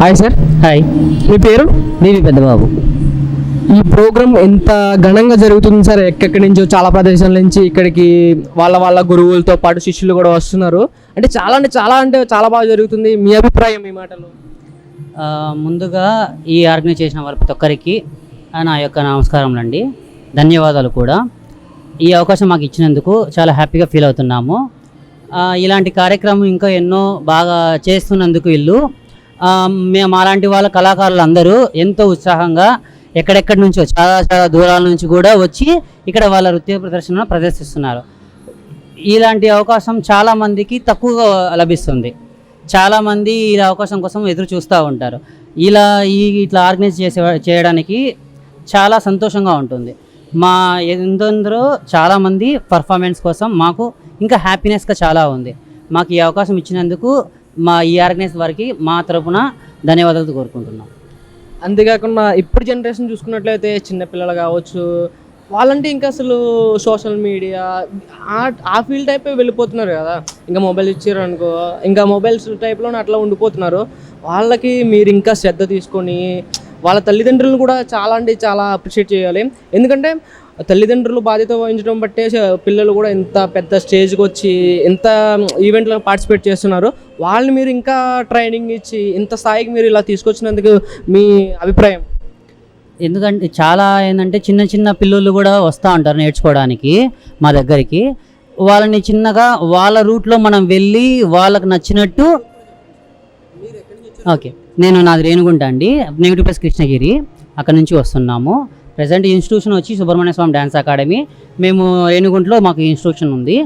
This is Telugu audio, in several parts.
Hi sir. హాయ్, మీ పేరు? బీబీ పెద్దబాబు. ఈ ప్రోగ్రామ్ ఎంత ఘనంగా జరుగుతుంది సార్? ఎక్కడి నుంచో చాలా ప్రదేశాల నుంచి ఇక్కడికి వాళ్ళ గురువులతో పాటు శిష్యులు కూడా వస్తున్నారు. అంటే చాలా బాగా జరుగుతుంది. మీ అభిప్రాయం, మీ మాటలు? ముందుగా ఈ ఆర్గనైజ్ చేసిన వారి ప్రతి ఒక్కరికి నా యొక్క నమస్కారములు అండి, ధన్యవాదాలు కూడా. ఈ అవకాశం మాకు ఇచ్చినందుకు చాలా హ్యాపీగా ఫీల్ అవుతున్నాము. ఇలాంటి కార్యక్రమం ఇంకా ఎన్నో బాగా చేస్తున్నందుకు వీళ్ళు మేము అలాంటి వాళ్ళ కళాకారులు అందరూ ఎంతో ఉత్సాహంగా ఎక్కడెక్కడి నుంచో చాలా దూరాల నుంచి కూడా వచ్చి ఇక్కడ వాళ్ళ నృత్య ప్రదర్శన ప్రదర్శిస్తున్నారు. ఇలాంటి అవకాశం చాలామందికి తక్కువగా లభిస్తుంది. చాలామంది ఈ అవకాశం కోసం ఎదురు చూస్తూ ఉంటారు. ఇట్లా ఆర్గనైజ్ చేయడానికి చాలా సంతోషంగా ఉంటుంది. మా ఎందరో చాలామంది పర్ఫార్మెన్స్ కోసం మాకు ఇంకా హ్యాపీనెస్గా చాలా ఉంది. మాకు ఈ అవకాశం ఇచ్చినందుకు ఈ ఆర్గనైజ్ వారికి మా తరపున ధన్యవాదాలు కోరుకుంటున్నాం. అంతేకాకుండా ఇప్పుడు జనరేషన్ చూసుకున్నట్లయితే చిన్నపిల్లలు కావచ్చు, వాళ్ళంటే ఇంకా అసలు సోషల్ మీడియా ఆ ఫీల్డ్ టైప్ వెళ్ళిపోతున్నారు కదా. ఇంకా మొబైల్ ఇచ్చారు అనుకో, ఇంకా మొబైల్స్ టైప్లో అట్లా ఉండిపోతున్నారు. వాళ్ళకి మీరు ఇంకా శ్రద్ధ తీసుకొని వాళ్ళ తల్లిదండ్రులను కూడా చాలా అప్రిషియేట్ చేయాలి. ఎందుకంటే తల్లిదండ్రులు బాధ్యత వహించడం బట్టే పిల్లలు కూడా ఎంత పెద్ద స్టేజ్కి వచ్చి ఎంత ఈవెంట్లో పార్టిసిపేట్ చేస్తున్నారు. వాళ్ళని మీరు ఇంకా ట్రైనింగ్ ఇచ్చి ఇంత స్థాయికి మీరు ఇలా తీసుకొచ్చినందుకు మీ అభిప్రాయం? ఎందుకంటే చాలా ఏంటంటే చిన్న పిల్లలు కూడా వస్తూ ఉంటారు నేర్చుకోవడానికి మా దగ్గరికి. వాళ్ళని చిన్నగా వాళ్ళ రూట్లో మనం వెళ్ళి వాళ్ళకు నచ్చినట్టు. ఓకే, నాది రేణుగుంట అండి, నెగిటివ్ కృష్ణగిరి, అక్కడ నుంచి వస్తున్నాము. ప్రజెంట్ ఇన్స్టిట్యూషన్ వచ్చి సుబ్రహ్మణ్య స్వామి డ్యాన్స్ అకాడమీ. మేము రేణుగుంటలో మాకు ఇన్స్టిట్యూషన్ ఉంది.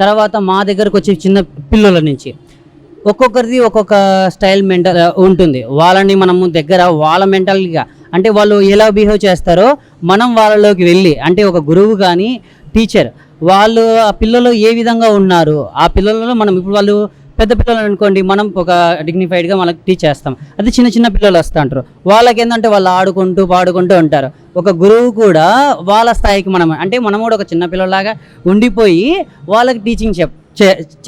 తర్వాత మా దగ్గరకు వచ్చే చిన్న పిల్లల నుంచి ఒక్కొక్కరిది ఒక్కొక్క స్టైల్ మెంటల్ ఉంటుంది. వాళ్ళని మనము దగ్గర వాళ్ళ మెంటల్గా అంటే వాళ్ళు ఎలా బిహేవ్ చేస్తారో మనం వాళ్ళలోకి వెళ్ళి, అంటే ఒక గురువు కానీ టీచర్ వాళ్ళు ఆ పిల్లలు ఏ విధంగా ఉన్నారు, ఆ పిల్లలలో మనం ఇప్పుడు వాళ్ళు పెద్ద పిల్లలు అనుకోండి, మనం ఒక డిగ్నిఫైడ్గా వాళ్ళకి టీచ్ చేస్తాం. అది చిన్న పిల్లలు వస్తూ ఉంటారు. వాళ్ళకి ఏంటంటే వాళ్ళు ఆడుకుంటూ పాడుకుంటూ ఉంటారు. ఒక గురువు కూడా వాళ్ళ స్థాయికి మనం కూడా ఒక చిన్న పిల్లలాగా ఉండిపోయి వాళ్ళకి టీచింగ్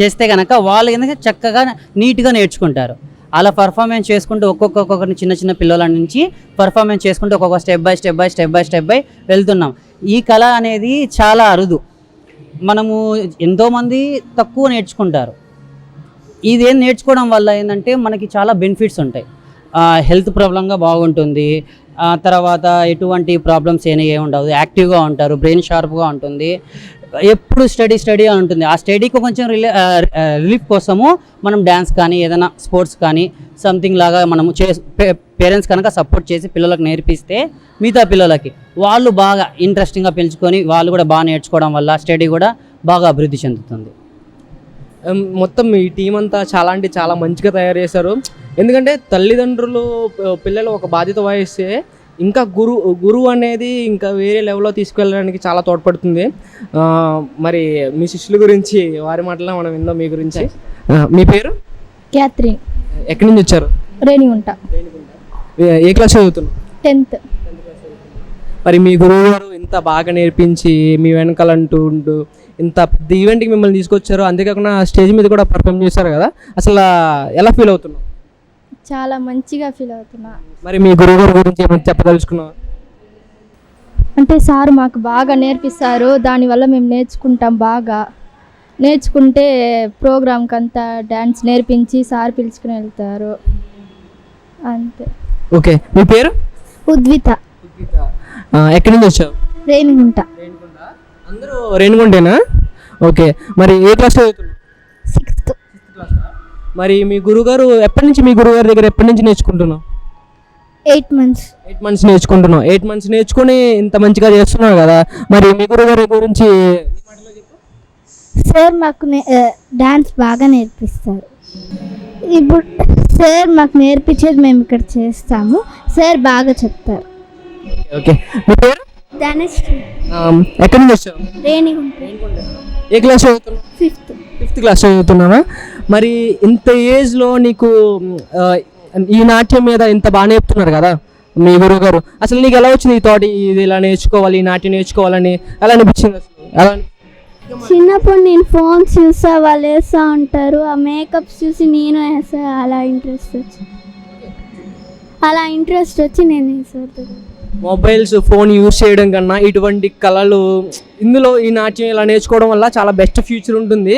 చేస్తే కనుక వాళ్ళు ఏంటంటే చక్కగా నీట్గా నేర్చుకుంటారు. అలా పర్ఫార్మెన్స్ చేసుకుంటూ ఒక్కొక్కరిని చిన్న పిల్లల నుంచి పర్ఫార్మెన్స్ చేసుకుంటూ ఒక్కొక్క స్టెప్ బై వెళ్తున్నాం. ఈ కళ అనేది చాలా అరుదు. మనము ఎంతోమంది తక్కువ నేర్చుకుంటారు. ఇదేం నేర్చుకోవడం వల్ల ఏంటంటే మనకి చాలా బెనిఫిట్స్ ఉంటాయి. హెల్త్ ప్రాబ్లంగా బాగుంటుంది. తర్వాత ఎటువంటి ప్రాబ్లమ్స్ ఏమీ ఉండవు. యాక్టివ్గా ఉంటారు, బ్రెయిన్ షార్ప్గా ఉంటుంది, ఎప్పుడు స్టడీ ఉంటుంది. ఆ స్టడీకి కొంచెం రిలీఫ్ కోసము మనం డ్యాన్స్ కానీ ఏదైనా స్పోర్ట్స్ కానీ సంథింగ్ లాగా మనము పేరెంట్స్ కనుక సపోర్ట్ చేసి పిల్లలకు నేర్పిస్తే మిగతా పిల్లలకి వాళ్ళు బాగా ఇంట్రెస్టింగ్గా పెంచుకొని వాళ్ళు కూడా బాగా నేర్చుకోవడం వల్ల స్టడీ కూడా బాగా అభివృద్ధి చెందుతుంది. మొత్తం ఈ టీం అంతా చాలా మంచిగా తయారు చేశారు. ఎందుకంటే తల్లిదండ్రులు పిల్లలు ఒక బాధ్యత వహిస్తే ఇంకా గురువు అనేది ఇంకా వేరే లెవెల్లో తీసుకెళ్ళడానికి చాలా తోడ్పడుతుంది. మరి మీ శిష్యుల గురించి వారి మాటలో మనం విందాం. మీ గురించి, మీ పేరు? క్యాథరిన్. ఎక్కడి నుంచి వచ్చారు? రేణిగుంట. ఏ క్లాస్ చదువుతున్నారు? 10th. మరి మీ గురువు గారు ఇంత బాగా నేర్పించి మీ వెనకాలంటూ ఇంత పెద్ద ఈవెంట్కి మిమ్మల్ని తీసుకొచ్చారు. అంతేకాకుండా స్టేజ్ మీద కూడా పర్ఫామ్ చేశారు కదా, అసలు ఎలా ఫీల్ అవుతున్నావు? చాలా మంచిగా ఫీల్ అవుతున్నా. మరి మీ గురువు గారి గురించి ఏమైనా చెప్పదలుచుకున్నావా? అంటే సార్ మాకు బాగా నేర్పిస్తారు, దానివల్ల మేము నేర్చుకుంటాం. బాగా నేర్చుకుంటే ప్రోగ్రామ్కి అంతా డ్యాన్స్ నేర్పించి సార్ పిలుచుకుని వెళ్తారు అంతే. ఓకే, మీ పేరు? ఉద్విత. ఎక్కడి నుంచి వచ్చావు? రేణిగుంట. అందరూ రేణిగుంటేనా? ఓకే, మరి ఏ క్లాస్ చదువుతున్నావు? 6th. మరి మీ గురుగారు మీ గురుగారి దగ్గర ఎప్పటి నుంచి నేర్చుకుంటున్నావు? 8 months. 8 months నేర్చుకుంటున్నావు. 8 months నేర్చుకుని ఇంత మంచిగా చేస్తున్నావు కదా, మరి మీ గురుగారి గురించి సార్ మాకు డాన్స్ బాగా నేర్పిస్తారు. ఇప్పుడు సార్ మాకు నేర్పించేది మేము ఇక్కడ చేస్తాము. సార్ బాగా చెప్తారు. ఓకే, మీ పేరు? ధనశ్రీ. ఎక్కడి నుంచి వచ్చావు? రేణిగుంట. ఏ క్లాస్ చదువుతున్నావు? 5th క్లాస్ చదువుతున్నావా? మరి ఇంత ఏజ్లో నీకు ఈ నాట్యం మీద ఇంత బాగా నేర్పుతున్నారు కదా మీ గురువు గారు, అసలు నీకు ఎలా వచ్చింది ఈ తోటి ఇది ఇలా నేర్చుకోవాలి, ఈ నాట్యం నేర్చుకోవాలని ఎలా అనిపించింది? అసలు ఎలా చిన్నప్పుడు నేను ఫోన్స్ చూసా, వాళ్ళు వేస్తూ ఉంటారు, ఆ మేకప్స్ చూసి నేను వేసా, అలా ఇంట్రెస్ట్ వచ్చి నేను వేసాను. మొబైల్స్ ఫోన్ యూజ్ చేయడం కన్నా ఇటువంటి కళలు ఇందులో ఈ నాట్యం ఇలా నేర్చుకోవడం వల్ల చాలా బెస్ట్ ఫ్యూచర్ ఉంటుంది.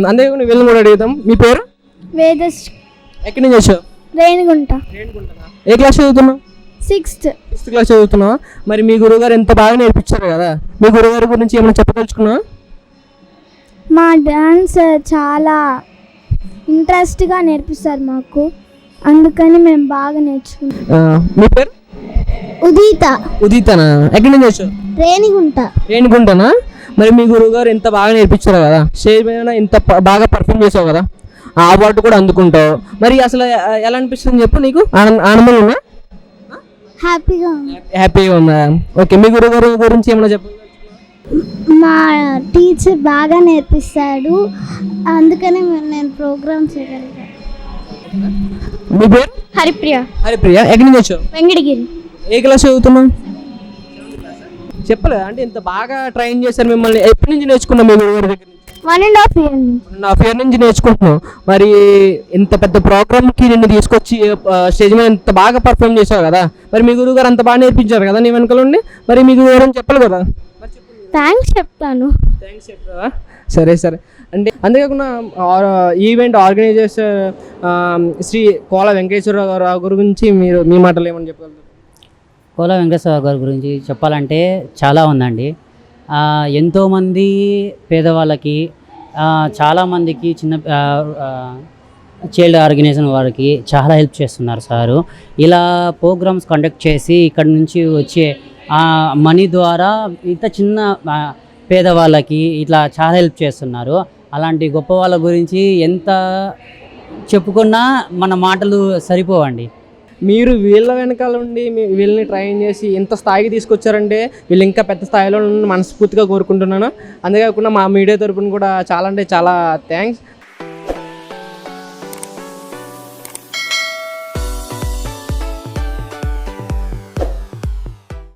అంతేకాకుండా వీళ్ళని కూడా అడుగుదాం. మీ పేరు? వేదశ్రీ. ఎక్కడి నుంచి వచ్చావు? రేణిగుంట. ఏ క్లాస్ చదువుతున్నావు? 6th. 6th క్లాస్ చదువుతున్నావా? మరి మీ గురువుగారు ఎంత బాగా నేర్పించారు కదా, మీ గురువుగారి గురించి ఏమైనా చెప్పదలుచుకున్నావా? మా డాన్స్ చాలా ఇంట్రెస్ట్గా నేర్పిస్తారు మాకు, అందుకని మేము బాగా నేర్చుకున్నాం. మీ పేరు? ఉదితనా? ఎక్కడి నుంచి వచ్చావు? రేణిగుంటనా? మరి మీ గురువుగారు ఎంత బాగా నేర్పించారు కదా, స్టేజ్ మీద ఇంత బాగా పర్ఫామ్ చేసావు కదా, ఆ అవార్డు కూడా అందుకుంటావు. మరి అసలు ఎలా అనిపిస్తుంది చెప్పు, నీకు ఆనందంగా ఉందా? హ్యాపీగా ఉందా? ఓకే, మీ గురువుగారు గురించి ఏమైనా చెప్పు. మా టీచర్ బాగా నేర్పిస్తాడు, అందుకనే నేను ప్రోగ్రామ్ చేయగలిగాను. మీ పేరు? హరిప్రియ. ఎక్కడి నుంచి వచ్చావు? వెంకటగిరి. ఏ క్లాస్ చదువుతున్నావు? చెప్పలే అంటే ఇంత బాగా ట్రైన్ చేశారు మిమ్మల్ని. ఎప్పటి నుంచి నేర్చుకున్నావు మీ గురువుగారి దగ్గర నుంచి? 1.5 year. 1.5 year నుంచి నేర్చుకుంటున్నావు. మరి ఇంత పెద్ద ప్రోగ్రామ్కి నిన్ను తీసుకొచ్చి స్టేజ్ మీద ఇంత బాగా పర్ఫామ్ చేసావు కదా, మరి మీ గురువుగారు అంత బాగా నేర్పించారు కదా నీ వెనకాల ఉండి, మరి మీ గురువుగారు అని చెప్పాలి కదా. థ్యాంక్స్ చెప్తాను. థ్యాంక్స్ చెప్తావా? సరే అంటే అంతేకాకుండా ఈవెంట్ ఆర్గనైజర్స్ శ్రీ కోల వెంకటేశ్వరరావు గురించి మీరు మీ మాటలు ఏమని చెప్పగలరు? కోల వెంకటేశ్వర గారి గురించి చెప్పాలంటే చాలా ఉందండి. ఎంతోమంది పేదవాళ్ళకి, చాలామందికి, చిన్న చైల్డ్ ఆర్గనైజేషన్ వారికి చాలా హెల్ప్ చేస్తున్నారు సారు. ఇలా ప్రోగ్రామ్స్ కండక్ట్ చేసి ఇక్కడ నుంచి వచ్చే మనీ ద్వారా ఇంత చిన్న పేదవాళ్ళకి ఇట్లా చాలా హెల్ప్ చేస్తున్నారు. అలాంటి గొప్ప వాళ్ళ గురించి ఎంత చెప్పుకున్నా మన మాటలు సరిపోవండి. మీరు వీళ్ళ వెనకాల ఉండి వీళ్ళని ట్రైన్ చేసి ఇంత స్థాయికి తీసుకొచ్చారంటే వీళ్ళు ఇంకా పెద్ద స్థాయిలో మనస్ఫూర్తిగా కోరుకుంటున్నాను. అంతేకాకుండా మా మీడియా తరపున కూడా చాలా అంటే చాలా థ్యాంక్స్.